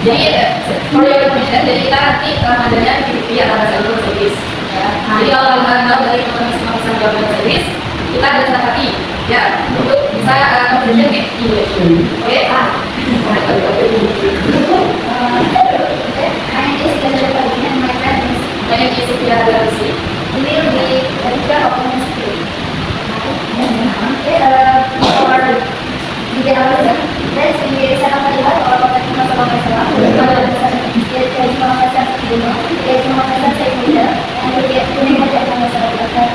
Jadi for your information, jadi kita nanti ngajarnya PPP atau bahasa Inggris service. Ya. Jadi kalau kalian tahu dari pemeriksaan jawaban service, kita ada tanda kaki ya untuk bisa conversation with English. Oke? Banyak isi tidak ada di sini. Ini lebih ketika optimis. Di dalam dan sendiri saya melihat kalau kita sama masalah dia cuma masalah dulu dia cuma masalah saya muda dan dia punya banyak masalah besar.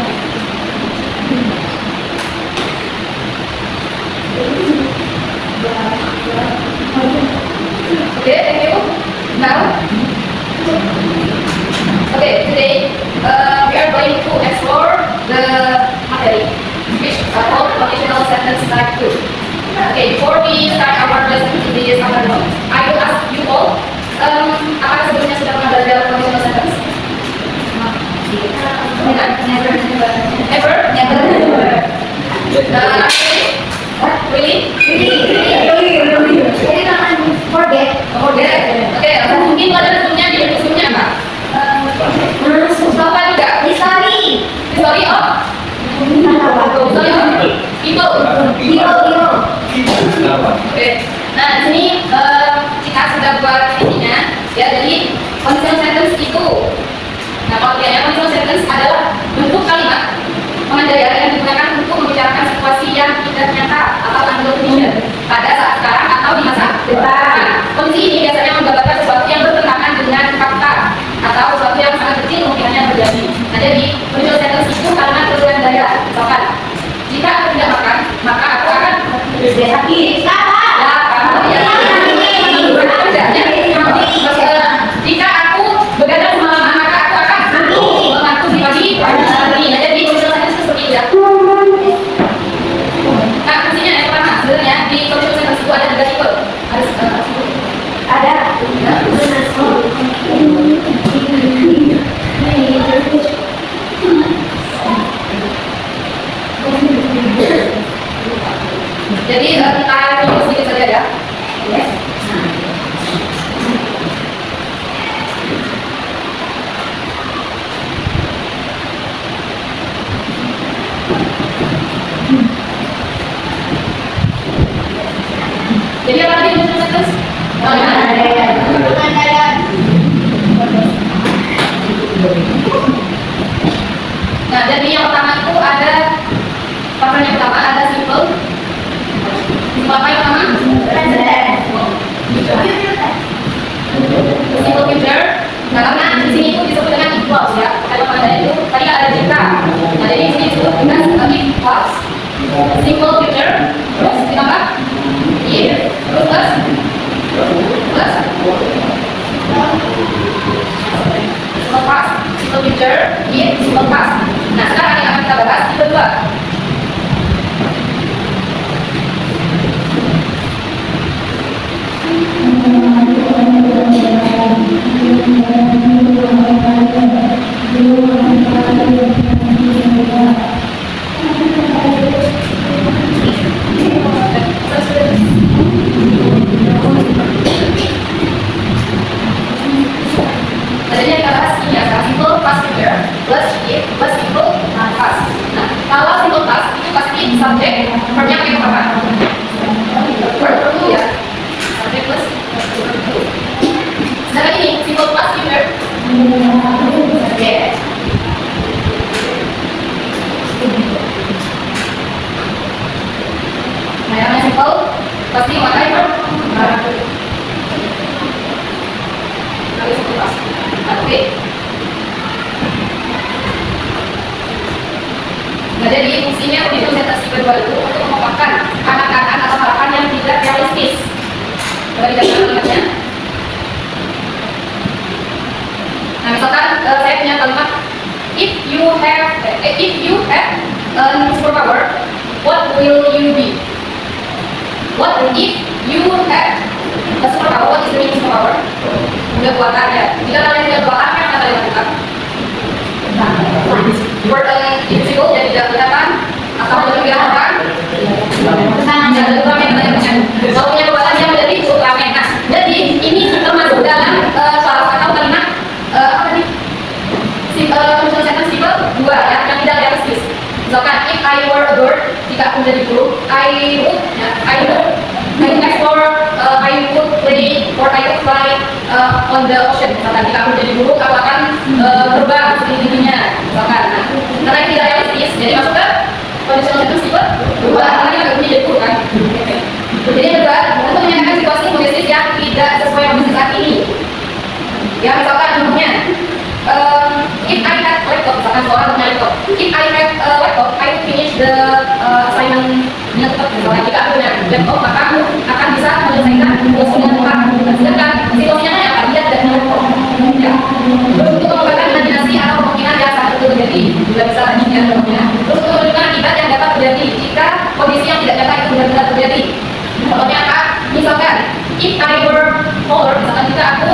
Okay, thank you. Now, okay, today we are going to explore the material which are called conditional sentence type 2. Okay, before we start our lesson in this afternoon, I will ask you all, apakah sebelumnya sudah pernah belajar conditional sentence? Never? Really? Forget. Okay, mungkin belajar sebelumnya di buku sebelumnya apa? Apa juga? History of? People. Oke. Nah, di sini kita sudah buat intinya ya. Jadi conditional sentence itu, nah pengertiannya conditional sentence adalah bentuk kalimat pengendalian yang digunakan untuk membicarakan situasi yang tidak nyata atau unknown condition pada saat sekarang atau di masa depan. Kondisi ini biasanya menggambarkan sesuatu yang bertentangan dengan fakta atau sesuatu yang sangat kecil kemungkinannya terjadi. Nah, jadi conditional sentence itu kalimat pengendalian. Misalkan, jika aku tidak makan, maka aku akan sakit. Jika aku begadang semalam, maka aku akan mengantuk di pagi hari. Nah, jadi conditional sentence seperti itu ya. Nah, fungsinya yang pertama sebenarnya di conditional sentence itu ada 3 tipe. Ada. Jadi kita review sedikit saja ya. Yes. Jadi apa tadi conditional sentence? Pengendalian. Nah, jadi yang pertama itu ada paparan yang pertama ada simple. Apa yang pertama? Simple future. Nah, karena di sini itu disebut dengan if clause ya. Kalau pada itu tadi ada jika. Nah, jadi di sini disebut dengan if clause. Simple future. Terus ditambah if. Terus plus. Simple past. Simple future. If. Simple past. Nah, sekarang yang akan kita bahas itu kedua. Adanya kita bahas ini adalah simple past future plus if plus simple past. Nah, kalau simple past itu pasti subjek verbnya pakai apa? Verb ya. Subjek plus verb. Sedangkan ini simple past future. Subjek. Nah, yang simple pasti pakai verb. Oke. Nah, jadi fungsinya conditional sentence kedua itu untuk mengungkapkan kata-kata atau harapan yang tidak realistis. Coba dibaca kalimatnya. Nah, misalkan saya punya kalimat if you have a superpower, what will you be? What if you have a superpower? What is the meaning superpower? Udah buatannya. Jika kalian tidak buatan, apa yang kalian lakukan? Word invisible jadi tidak kelihatan atau lebih kelihatan. Nah, jadi ramen. Kalau punya buatan yang menjadi cukup ramen. Nah, jadi ini termasuk jika aku menjadi guru, I would explore, I would play or I would fly on the ocean. Misalkan jika aku menjadi guru, aku akan terbang setinggi-tingginya. Misalkan, karena ini tidak realistis, jadi masuk ke conditional sentence tipe dua. Karena kita nggak jadi guru kan. Jadi yang kedua, untuk menyatakan situasi kondisi yang tidak sesuai kondisi saat ini. Ya misalkan contohnya, if I had laptop, misalkan seorang punya laptop. If I had a laptop, I would finish the assignment dengan cepat. Misalnya jika aku punya laptop, maka aku akan bisa menyelesaikan tugas dengan cepat. Sedangkan situasinya kan apa? Dia tidak punya laptop. Ya. Terus untuk mengungkapkan imajinasi atau kemungkinan yang saat itu terjadi, juga bisa lanjutnya contohnya. Terus untuk menunjukkan akibat yang dapat terjadi jika kondisi yang tidak nyata itu benar-benar terjadi. Contohnya apa? Misalkan, if I were taller, misalkan jika aku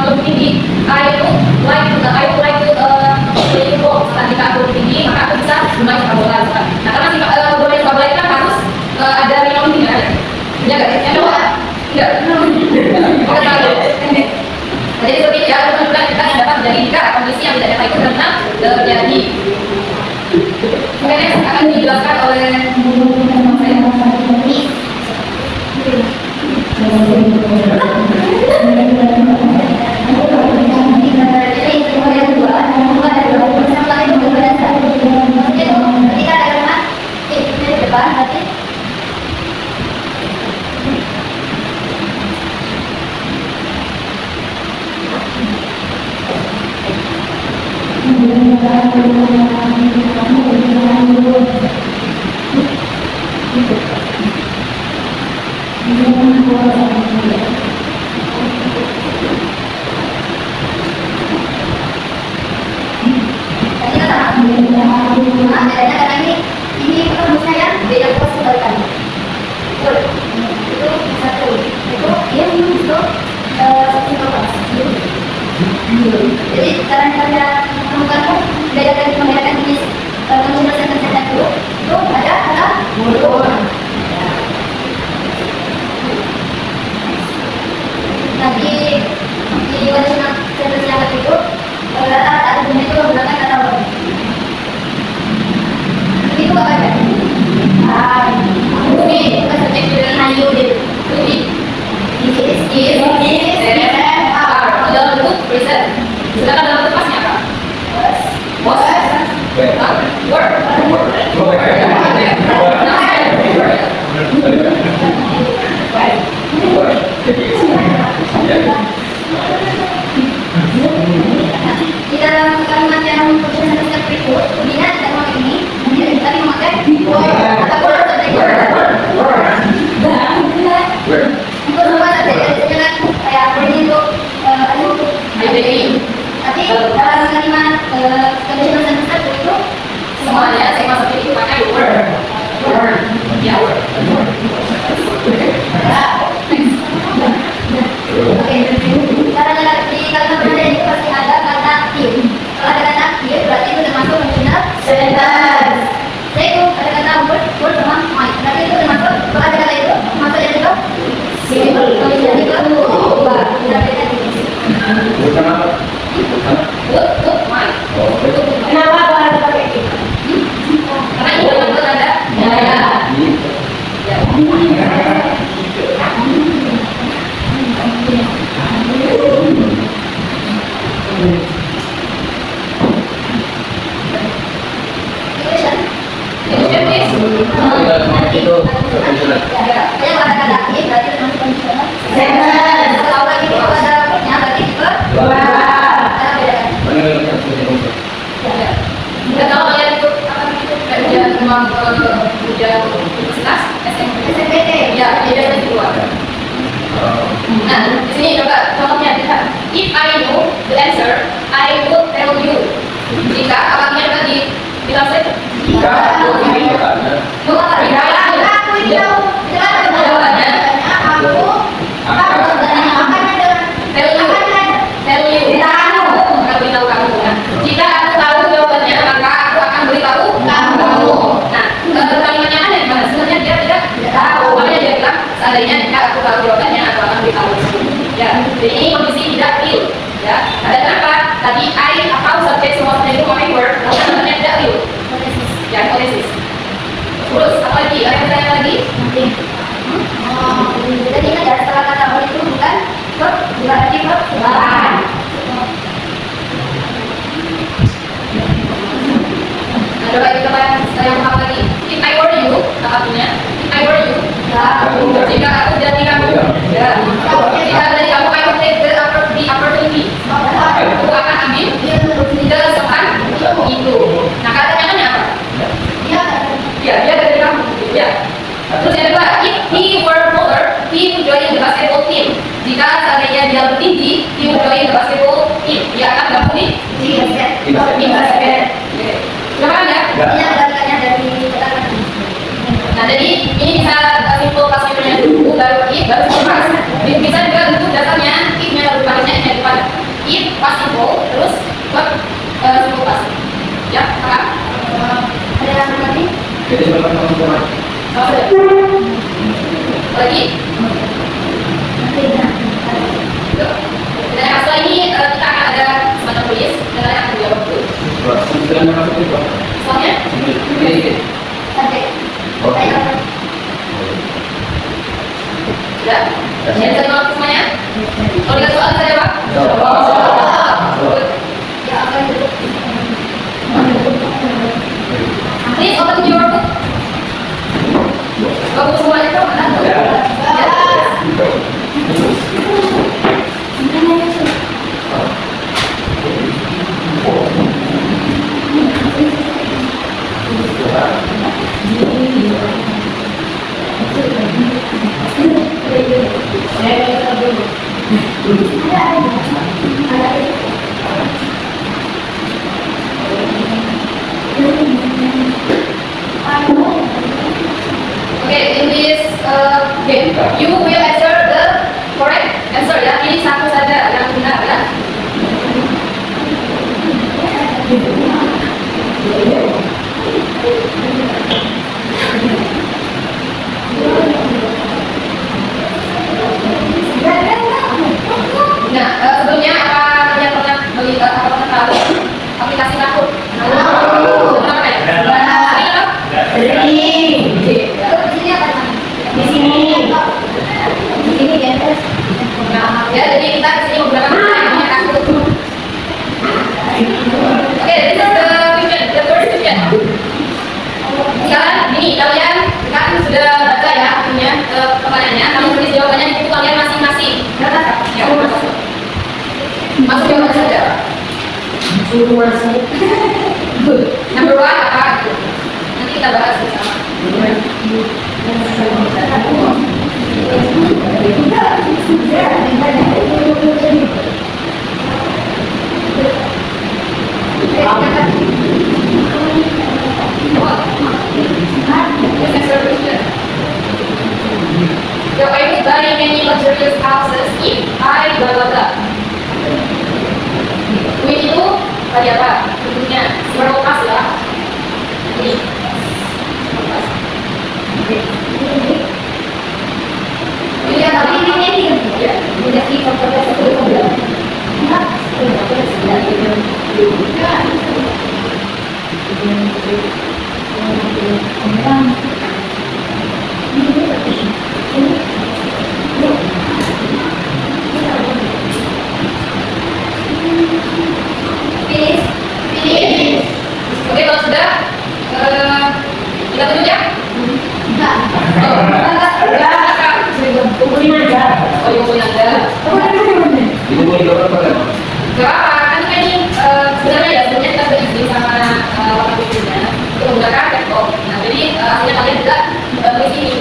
lebih tinggi, I would like to play football. Misalkan jika aku lebih tinggi, maka aku bisa bermain sepak bola. Nah, karena bermain sepak bola itu kan harus ada minimum tinggi kan? Iya nggak? Yang kedua, tidak. Jadi seperti itu ya, untuk menunjukkan kita yang dapat terjadi jika kondisi yang tidak nyata itu benar-benar terjadi. Mungkin next akan dijelaskan oleh jadi cara-cara menemukan membedakan jenis conditional sentence itu ada mulut. Nanti di conditional sentence yang itu kata bunyi itu menggunakan kata verb. Itu apa ya? Bumi bukan subjek dengan ayu deh. Bumi is are dalam bentuk present. Sedangkan dalam bentuk pasnya apa? Was were. Di dalam kalimat yang berkaitan berikut, bila tidak memakai ini, kita memakai were atau untuk semua ada kayak ini untuk tapi dalam kalimat conditional sentence itu semuanya saya masuk itu pakai were. Ya were. Oke, karena di kalimat berada itu pasti ada kata aktif. Kalau ada kata aktif berarti itu termasuk conditional sentence. Saya itu ada kata word sama might. Berarti itu termasuk kalau ada kata itu masuk yang itu simple. Kalau yang itu ubah. Tidak beda jenis. Would might. Kenapa aku harus pakai itu? Karena itu betul ada. Ya. Nah, di sini coba contohnya lihat. If I know the answer, I would tell you. Jika apabila dapat ditranslate? Jika aku ini jawabannya. Tell you. Akan beritahu kamu. Jika aku tahu jawabannya, maka aku akan beritahu kamu. Nah, kalimatnya ada di mana? Sebenarnya dia tidak tahu. Makanya dia bilang seandainya jika aku tahu jawabannya, aku akan beritahu. Ya, jadi ini kondisi tidak real. Ya, ada kenapa? Tadi I atau subjek semua itu pakai word, sebenarnya tidak real. Ya, hipotesis. lagi? Ada pertanyaan lagi? Jadi kan dari setelah kata verb itu bukan lagi verb sebaran. Nah, coba kita yang paham lagi. If I were you, apa artinya? If I were you, jika aku jadi kamu, jika dari kamu, I would take the opportunity. Aku akan ambil kesempatan itu. Nah, katanya kan apa? Ya, dia dari kamu. Ya. Terus yang kedua, if he were taller, he would join the basketball team. Jika seandainya dia lebih tinggi, he would join the basketball team. Dia akan gabung di basket. Coba ya? Ini balikannya dari kata-kata. Nah, jadi ini bisa simpul pas punya dulu, baru if, baru pas. Bisa juga bentuk dasarnya, if-nya baru pasnya, if-nya depan. If pas simpul, terus buat simpul pas. Ya, paham? Ada yang lagi? Lagi? Dan setelah ini kita akan ada semacam tulis dan kalian akan jawab dulu. Soalnya? Sampai. Sudah? Saya bisa jawab semuanya? Kalau ada soal bisa jawab? Ya, apa itu? Please open your book. Bagus semuanya dong, kan? Okay, in this game, you will answer the correct answer ya. Pilih satu saja yang benar ya. Nah, sebelumnya apa kalian pernah melihat apa pernah tahu aplikasi Kahoot? Pernah pakai? Nah, ya jadi kita disini menggunakan namanya Kahoot. Oke, this is the first question. Sekarang ini kalian kan sudah baca ya punya pertanyaannya, kamu tulis jawabannya di buku kalian masing-masing. Ya, masuk jawaban saja. Good. Number one apa? Nanti kita bahas bersama. So I would buy many luxurious houses if I blah blah blah. Duit itu tadi apa? Bentuknya seberapa pas ya? Ini. Ini yang tadi ini. Ya. Menjadi faktor satu. Pilih. Oke, kalau sudah kita tunjuk ya. Kumpulin aja. Oh, kumpulin aja. Gak apa, kan ini sebenarnya ya sebenarnya kita sudah izin sama wakil gubernurnya untuk menggunakan laptop. Nah, jadi hasilnya kalian juga tulis ini.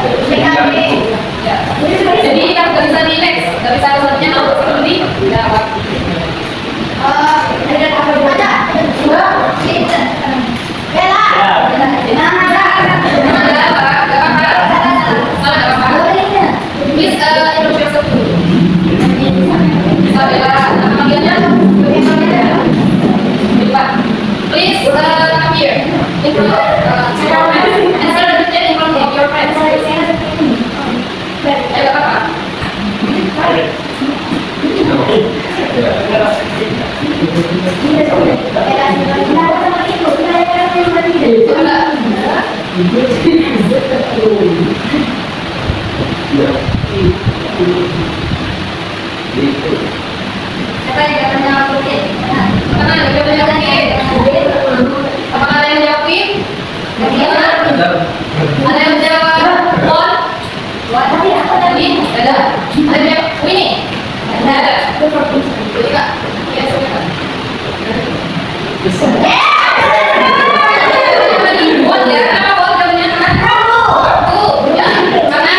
Jadi kami tadi ya. Jadi kita nggak bisa di next, nggak bisa selanjutnya kalau seperti jawab. Ada apa baca? Bella. Please introduce yourself dulu. Bella, nama panggilnya? Please come here. Answer the question in front of your friends. Ayo, apa? Coba Siapa yang jawabannya mungkin? Tenang, jawabannya mungkin. Apakah ada yang menjawab Win? Ada yang menjawab Mon? Wah, tapi aku tadi Ada. Ada yang menjawab Winnie? Ada. Jadi kak, ya sudah. Bon ya, kenapa Bon jawabannya kenapa? Tuh, ya, karena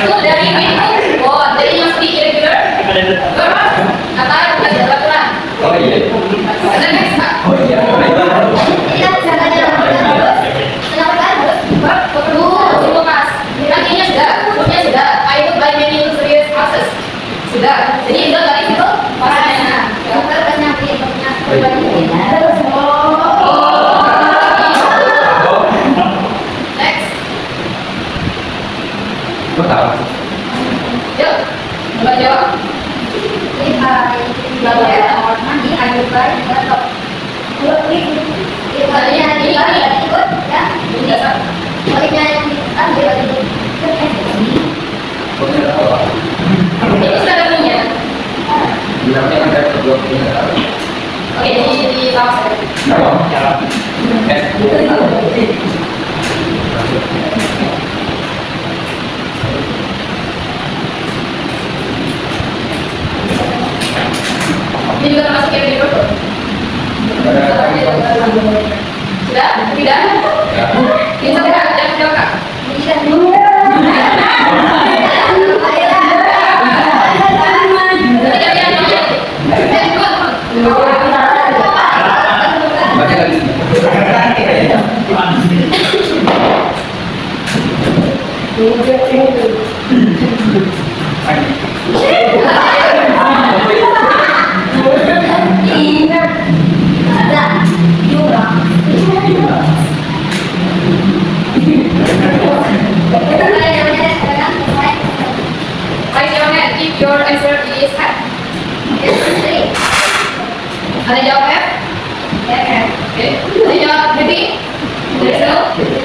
tuh dari Win tuh Bon, jadi mesti irregular. Atau bukan aturan. Oh iya. Ada next kak. Oh iya. tidak bisa tanya kenapa kan? Tuh, pas. Kakinya sudah, punya sudah. I would buy many luxurious houses. Sudah. Jadi tinggal dari situ pasnya. Dokter pas nyampe dokternya berbagi Next. Kau tahu? Yuk, coba jawab. ini kamar mandi air bayi laptop Baliknya ini ikut ya Ini dasar. baliknya yang kan dia ikut Kau tidak tahu apa? Ini sudah ada punya. Bilangnya ada kedua punya. Oke, di bawah saya. Ini juga termasuk yang di foto. Sudah? Tidak? Ini sudah, jangan jawab kak. Baca lagi. Raise your hand if your answer is F. Ada jawab F? Oke. Ada jawab B? There is no?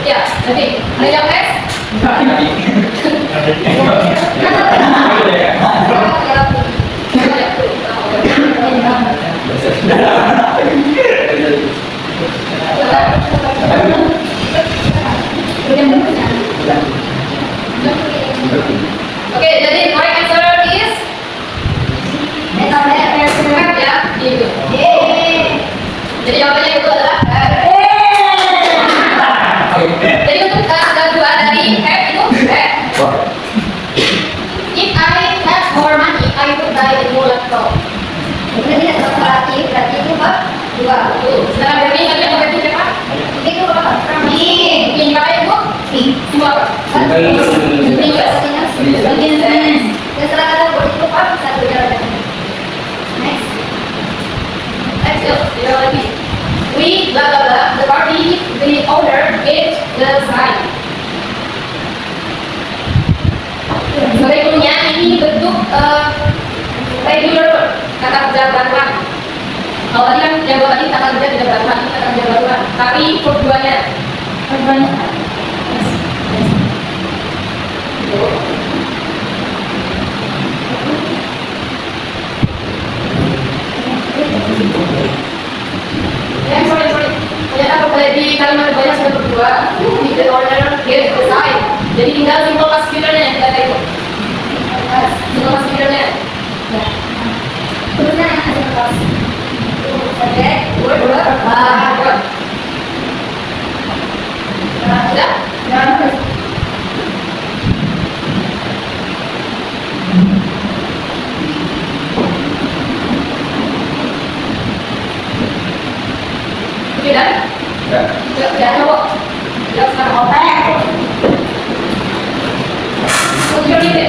Ya, nanti. Ada jawab S? Oke, jadi correct answer is F ya. Itu. Jadi jawabannya itu adalah F. Jadi untuk ada dua dari F itu F. If I have more money, I would buy a new laptop. berarti itu Pak Dua. Tuh. Sekarang berarti kalian mau ganti siapa? itu Pak kami Yang kalian bu? Semua apa? setelah kata buat itu Pak satu jalan next Next, yuk, tidak lagi. We blah blah blah. The party, the owner gave the sign. Berikutnya ini bentuk regular verb, kata kerja berantakan. Kalau tadi kan yang tadi kata kerja tidak berantakan, ini kata kerja berantakan. Tapi verb duanya, sorry. Ternyata di kalimat keduanya sudah berdua. The owner gave the sign. Jadi tinggal simple past future-nya yang kita itu. Simple past future-nya. terusnya yang ada pas Oke, word. Sudah? Sudah? Sudah coba. Sudah sekarang otak. Tujuh ini.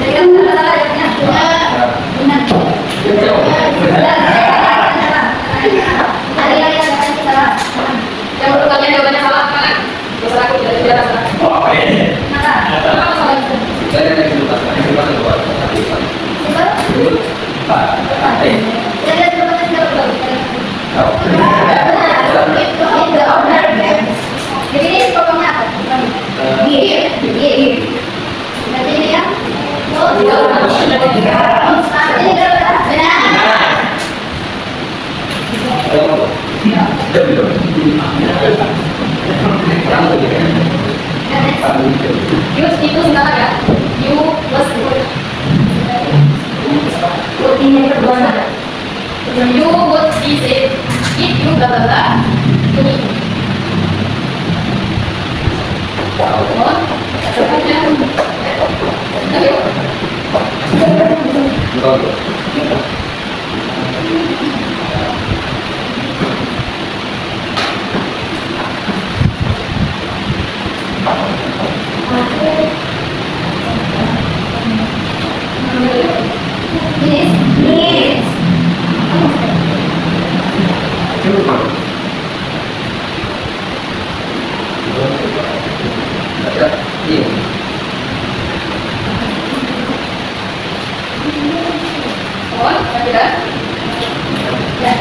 Yang menurut kalian jawabannya salah, mana? Terus aku tidak Use itu sebentar ya. You was good. Would ini kedua. You would be safe if you blah blah blah to me. Oh, sebenarnya. Oke. Yes. Iya. On, sudah. Ya.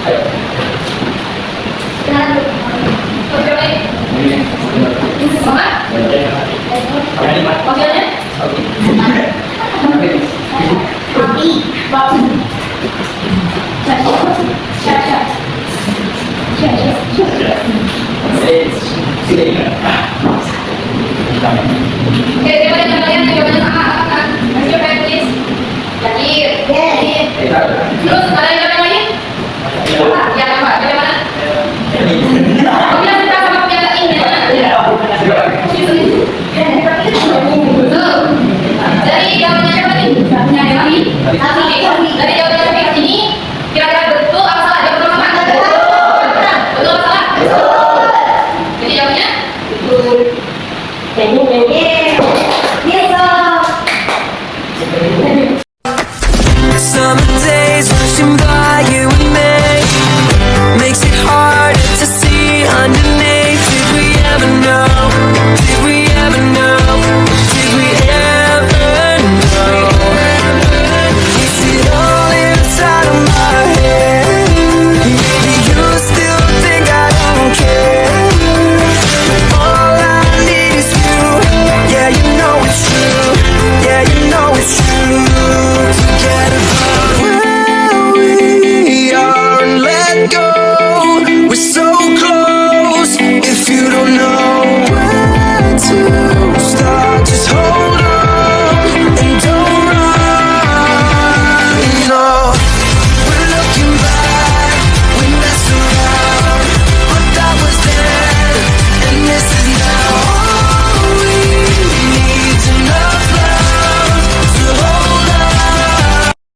Ayo. Lalu. Oke, baik. Ini semua. Mobilnya? Papi. Papi. Caca. Oke,